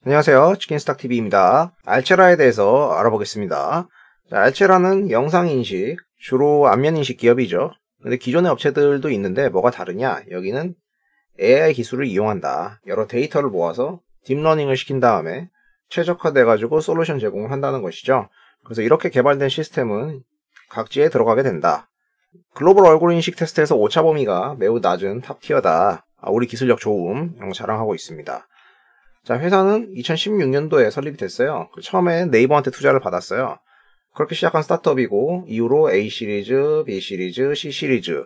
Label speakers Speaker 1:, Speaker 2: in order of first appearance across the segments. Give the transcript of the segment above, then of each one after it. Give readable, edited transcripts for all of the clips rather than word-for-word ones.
Speaker 1: 안녕하세요. 치킨스탁TV입니다. 알체라에 대해서 알아보겠습니다. 자, 알체라는 영상인식, 주로 안면인식 기업이죠. 근데 기존의 업체들도 있는데 뭐가 다르냐? 여기는 AI 기술을 이용한다. 여러 데이터를 모아서 딥러닝을 시킨 다음에 최적화돼가지고 솔루션 제공을 한다는 것이죠. 그래서 이렇게 개발된 시스템은 각지에 들어가게 된다. 글로벌 얼굴 인식 테스트에서 오차 범위가 매우 낮은 탑티어다. 우리 기술력 좋음, 이런 거 자랑하고 있습니다. 자, 회사는 2016년도에 설립이 됐어요. 처음에 네이버한테 투자를 받았어요. 그렇게 시작한 스타트업이고 이후로 A 시리즈, B 시리즈, C 시리즈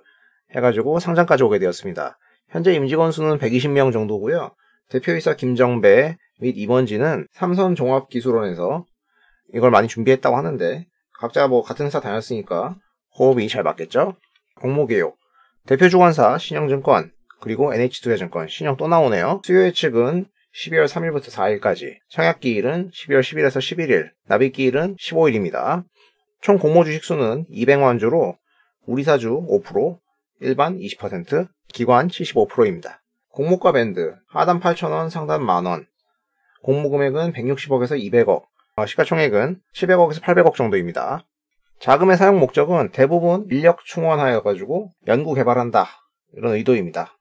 Speaker 1: 해가지고 상장까지 오게 되었습니다. 현재 임직원 수는 120명 정도고요. 대표이사 김정배 및 임원진은 삼선종합기술원에서 이걸 많이 준비했다고 하는데 각자 뭐 같은 회사 다녔으니까 호흡이 잘 맞겠죠? 공모개요. 대표주관사 신영증권 그리고 NH투자증권 신영 또 나오네요. 수요 예측은 12월 3일부터 4일까지, 청약기일은 12월 10일에서 11일, 납입기일은 15일입니다. 총 공모 주식수는 200만 주로 우리사주 5%, 일반 20%, 기관 75%입니다. 공모가 밴드, 하단 8,000원, 상단 만원, 공모금액은 160억에서 200억, 시가총액은 700억에서 800억 정도입니다. 자금의 사용 목적은 대부분 인력 충원하여가지고 연구 개발한다, 이런 의도입니다.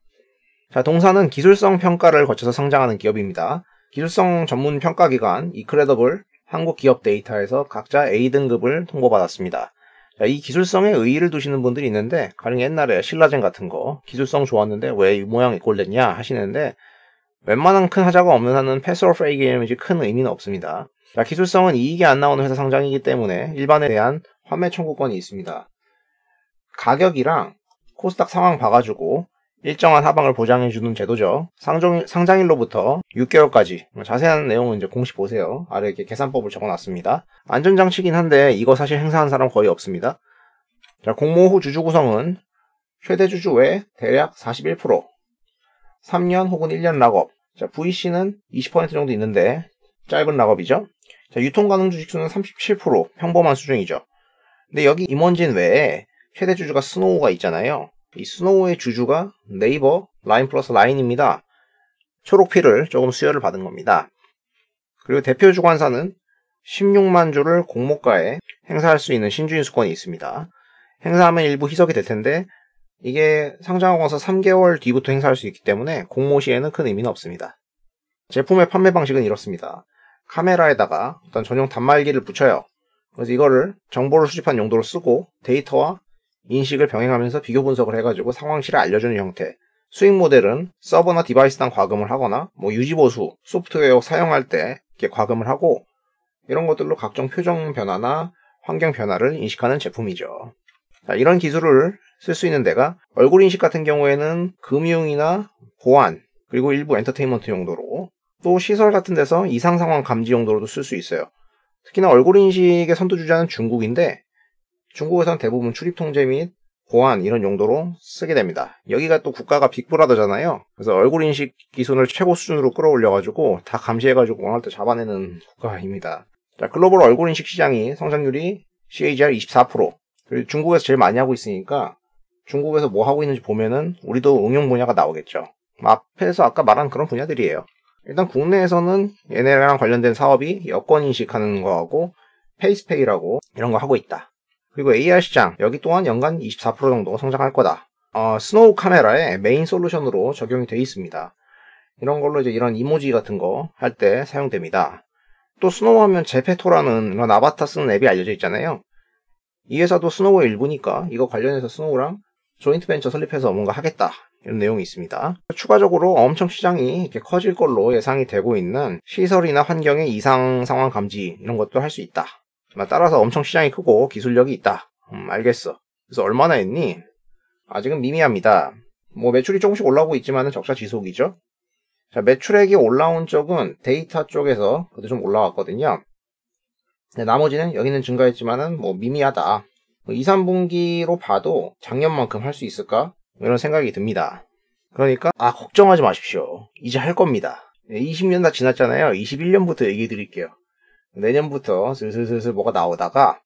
Speaker 1: 자, 동사는 기술성 평가를 거쳐서 성장하는 기업입니다. 기술성 전문 평가기관 이크레더블 한국기업데이터에서 각자 A등급을 통보받았습니다. 자, 이 기술성에 의의를 두시는 분들이 있는데 가령 옛날에 신라젠 같은 거 기술성 좋았는데 왜 이 모양 이꼴 됐냐 하시는데 웬만한 큰 하자가 없는 한은 패스 오브 페이게임이지 큰 의미는 없습니다. 자, 기술성은 이익이 안 나오는 회사 상장이기 때문에 일반에 대한 환매 청구권이 있습니다. 가격이랑 코스닥 상황 봐가지고 일정한 하방을 보장해주는 제도죠. 상장일로부터 6개월까지 자세한 내용은 이제 공식 보세요. 아래 이렇게 계산법을 적어놨습니다. 안전장치긴 한데 이거 사실 행사한 사람 거의 없습니다. 자, 공모 후 주주 구성은 최대 주주 외 대략 41%, 3년 혹은 1년 락업. 자, VC는 20% 정도 있는데 짧은 락업이죠. 자, 유통 가능 주식수는 37%, 평범한 수준이죠. 근데 여기 임원진 외에 최대 주주가 스노우가 있잖아요. 이 스노우의 주주가 네이버, 라인 플러스 라인입니다. 초록피를 조금 수여를 받은 겁니다. 그리고 대표 주관사는 16만 주를 공모가에 행사할 수 있는 신주인 수권이 있습니다. 행사하면 일부 희석이 될 텐데 이게 상장하고 나서 3개월 뒤부터 행사할 수 있기 때문에 공모 시에는 큰 의미는 없습니다. 제품의 판매 방식은 이렇습니다. 카메라에다가 어떤 전용 단말기를 붙여요. 그래서 이거를 정보를 수집한 용도로 쓰고 데이터와 인식을 병행하면서 비교 분석을 해가지고 상황실을 알려주는 형태. 수익 모델은 서버나 디바이스당 과금을 하거나 유지보수, 소프트웨어 사용할 때 이렇게 과금을 하고 이런 것들로 각종 표정 변화나 환경 변화를 인식하는 제품이죠. 자, 이런 기술을 쓸 수 있는 데가 얼굴 인식 같은 경우에는 금융이나 보안 그리고 일부 엔터테인먼트 용도로 또 시설 같은 데서 이상 상황 감지 용도로도 쓸 수 있어요. 특히나 얼굴 인식의 선두주자는 중국인데 중국에서는 대부분 출입 통제 및 보안 이런 용도로 쓰게 됩니다. 여기가 또 국가가 빅브라더잖아요. 그래서 얼굴 인식 기술을 최고 수준으로 끌어올려가지고 다 감시해가지고 원할 때 잡아내는 국가입니다. 자, 글로벌 얼굴 인식 시장이 성장률이 CAGR 24%. 그리고 중국에서 제일 많이 하고 있으니까 중국에서 뭐 하고 있는지 보면은 우리도 응용 분야가 나오겠죠. 앞에서 아까 말한 그런 분야들이에요. 일단 국내에서는 얘네랑 관련된 사업이 여권 인식하는 거하고 페이스페이라고 이런 거 하고 있다. 그리고 AR 시장, 여기 또한 연간 24% 정도 성장할 거다. 스노우 카메라에 메인 솔루션으로 적용이 되어 있습니다. 이런 걸로 이제 이런 이모지 같은 거 할 때 사용됩니다. 또 스노우 하면 제페토라는 이런 아바타 쓰는 앱이 알려져 있잖아요. 이 회사도 스노우의 일부니까 이거 관련해서 스노우랑 조인트 벤처 설립해서 뭔가 하겠다. 이런 내용이 있습니다. 추가적으로 엄청 시장이 이렇게 커질 걸로 예상이 되고 있는 시설이나 환경의 이상 상황 감지 이런 것도 할 수 있다. 따라서 엄청 시장이 크고 기술력이 있다. 알겠어. 그래서 얼마나 했니? 아직은 미미합니다. 매출이 조금씩 올라오고 있지만 적자 지속이죠. 자, 매출액이 올라온 쪽은 데이터 쪽에서 그래도 좀 올라왔거든요. 나머지는 여기는 증가했지만은 미미하다. 2, 3분기로 봐도 작년만큼 할 수 있을까? 이런 생각이 듭니다. 그러니까 걱정하지 마십시오. 이제 할 겁니다. 20년 다 지났잖아요. 21년부터 얘기해 드릴게요. 내년부터 슬슬 뭐가 나오다가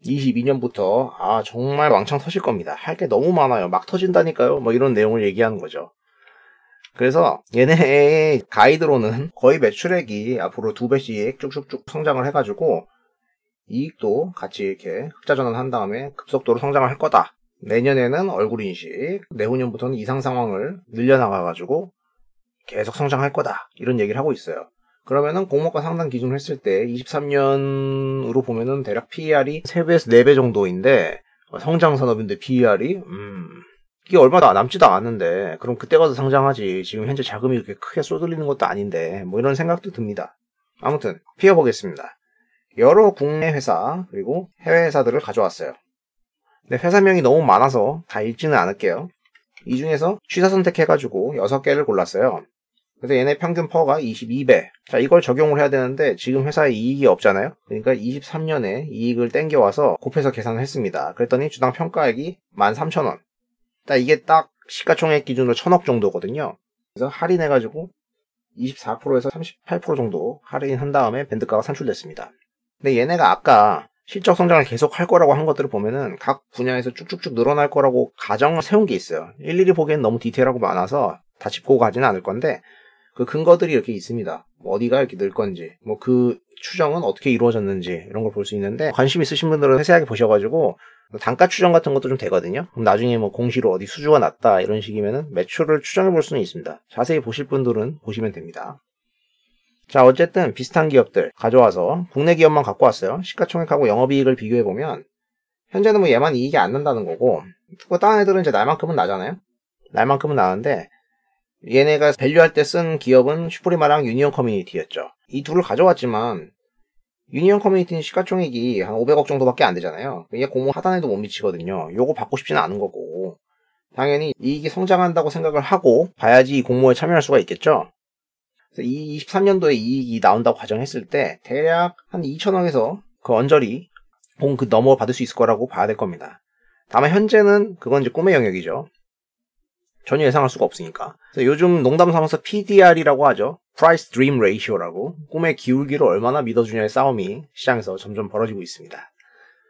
Speaker 1: 22년부터 정말 왕창 터질 겁니다. 할 게 너무 많아요. 막 터진다니까요. 이런 내용을 얘기하는 거죠. 그래서 얘네의 가이드로는 거의 매출액이 앞으로 2배씩 쭉쭉쭉 성장을 해가지고 이익도 같이 이렇게 흑자 전환한 다음에 급속도로 성장을 할 거다. 내년에는 얼굴 인식, 내후년부터는 이상 상황을 늘려나가가지고 계속 성장할 거다. 이런 얘기를 하고 있어요. 그러면은 공모가 상당 기준을 했을 때 23년으로 보면은 대략 PER이 3배에서 4배 정도인데 성장 산업인데 PER이 이게 얼마 남지도 않았는데 그럼 그때 가서 상장하지. 지금 현재 자금이 그렇게 크게 쏟아지는 것도 아닌데 뭐 이런 생각도 듭니다. 아무튼 피워보겠습니다. 여러 국내 회사 그리고 해외 회사들을 가져왔어요. 근데 회사명이 너무 많아서 다 읽지는 않을게요. 이 중에서 취사 선택해가지고 6개를 골랐어요. 그래서 얘네 평균 퍼가 22배. 자, 이걸 적용을 해야 되는데 지금 회사에 이익이 없잖아요. 그러니까 23년에 이익을 땡겨와서 곱해서 계산을 했습니다. 그랬더니 주당 평가액이 13,000원. 이게 딱 시가총액 기준으로 1,000억 정도거든요. 그래서 할인해가지고 24%에서 38% 정도 할인한 다음에 밴드가가 산출됐습니다. 근데 얘네가 아까 실적 성장을 계속 할 거라고 한 것들을 보면은 각 분야에서 쭉쭉쭉 늘어날 거라고 가정을 세운 게 있어요. 일일이 보기엔 너무 디테일하고 많아서 다 짚고 가지는 않을 건데 그 근거들이 이렇게 있습니다. 어디가 이렇게 늘 건지, 뭐 그 추정은 어떻게 이루어졌는지 이런 걸 볼 수 있는데 관심 있으신 분들은 세세하게 보셔가지고 단가 추정 같은 것도 좀 되거든요. 그럼 나중에 뭐 공시로 어디 수주가 났다 이런 식이면은 매출을 추정해 볼 수는 있습니다. 자세히 보실 분들은 보시면 됩니다. 자, 어쨌든 비슷한 기업들 가져와서 국내 기업만 갖고 왔어요. 시가총액하고 영업이익을 비교해보면 현재는 뭐 얘만 이익이 안 난다는 거고 다른 애들은 이제 날만큼은 나잖아요. 날만큼은 나는데 얘네가 밸류할 때 쓴 기업은 슈프리마랑 유니온 커뮤니티였죠. 이 둘을 가져왔지만 유니온 커뮤니티는 시가총액이 한 500억 정도밖에 안 되잖아요. 이게 공모 하단에도 못 미치거든요. 요거 받고 싶지는 않은 거고 당연히 이익이 성장한다고 생각을 하고 봐야지 이 공모에 참여할 수가 있겠죠. 이 23년도에 이익이 나온다고 가정했을 때 대략 한 2천억에서 그 언저리 혹은 그 넘어 받을 수 있을 거라고 봐야 될 겁니다. 다만 현재는 그건 이제 꿈의 영역이죠. 전혀 예상할 수가 없으니까. 그래서 요즘 농담 삼아서 PDR이라고 하죠. Price Dream Ratio라고 꿈의 기울기를 얼마나 믿어주냐의 싸움이 시장에서 점점 벌어지고 있습니다.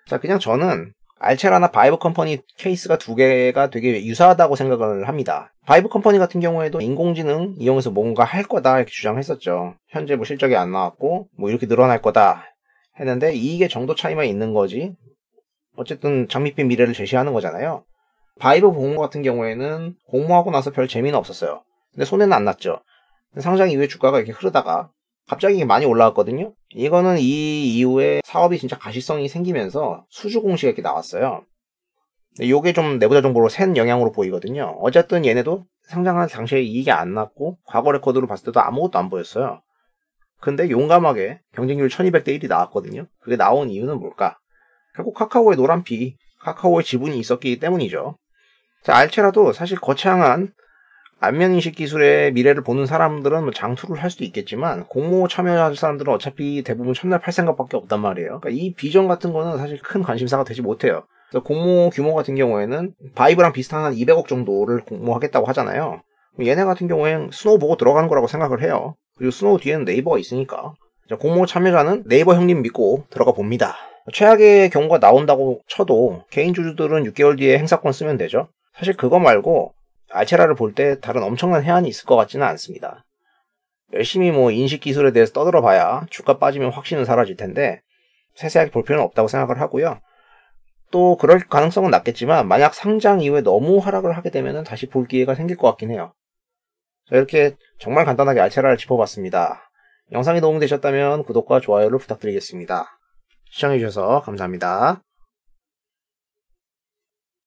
Speaker 1: 자, 그냥 저는 알체라나 바이브 컴퍼니 케이스가 2개가 되게 유사하다고 생각을 합니다. 바이브 컴퍼니 같은 경우에도 인공지능 이용해서 뭔가 할 거다 이렇게 주장했었죠. 현재 뭐 실적이 안 나왔고 뭐 이렇게 늘어날 거다 했는데 이익의 정도 차이만 있는 거지 어쨌든 장밋빛 미래를 제시하는 거잖아요. 바이브 공모 같은 경우에는 공모하고 나서 별 재미는 없었어요. 근데 손해는 안 났죠. 상장 이후에 주가가 이렇게 흐르다가 갑자기 많이 올라왔거든요. 이거는 이 이후에 사업이 진짜 가시성이 생기면서 수주 공시가 이렇게 나왔어요. 요게 좀 내부자 정보로 센 영향으로 보이거든요. 어쨌든 얘네도 상장한 당시에 이익이 안 났고 과거 레코드로 봤을 때도 아무것도 안 보였어요. 근데 용감하게 경쟁률 1200대 1이 나왔거든요. 그게 나온 이유는 뭘까? 결국 카카오의 노란피, 카카오의 지분이 있었기 때문이죠. 자, 알체라도 사실 거창한 안면인식 기술의 미래를 보는 사람들은 뭐 장투를 할 수도 있겠지만 공모 참여할 사람들은 어차피 대부분 첫날 팔 생각밖에 없단 말이에요. 그러니까 이 비전 같은 거는 사실 큰 관심사가 되지 못해요. 그래서 공모 규모 같은 경우에는 바이브랑 비슷한 한 200억 정도를 공모하겠다고 하잖아요. 얘네 같은 경우엔 스노우 보고 들어가는 거라고 생각을 해요. 그리고 스노우 뒤에는 네이버가 있으니까. 자, 공모 참여자는 네이버 형님 믿고 들어가 봅니다. 최악의 경우가 나온다고 쳐도 개인 주주들은 6개월 뒤에 행사권 쓰면 되죠. 사실 그거 말고 알체라를 볼 때 다른 엄청난 해안이 있을 것 같지는 않습니다. 열심히 뭐 인식 기술에 대해서 떠들어 봐야 주가 빠지면 확신은 사라질 텐데 세세하게 볼 필요는 없다고 생각을 하고요. 또 그럴 가능성은 낮겠지만 만약 상장 이후에 너무 하락을 하게 되면 다시 볼 기회가 생길 것 같긴 해요. 자, 이렇게 정말 간단하게 알체라를 짚어봤습니다. 영상이 도움되셨다면 구독과 좋아요를 부탁드리겠습니다. 시청해주셔서 감사합니다.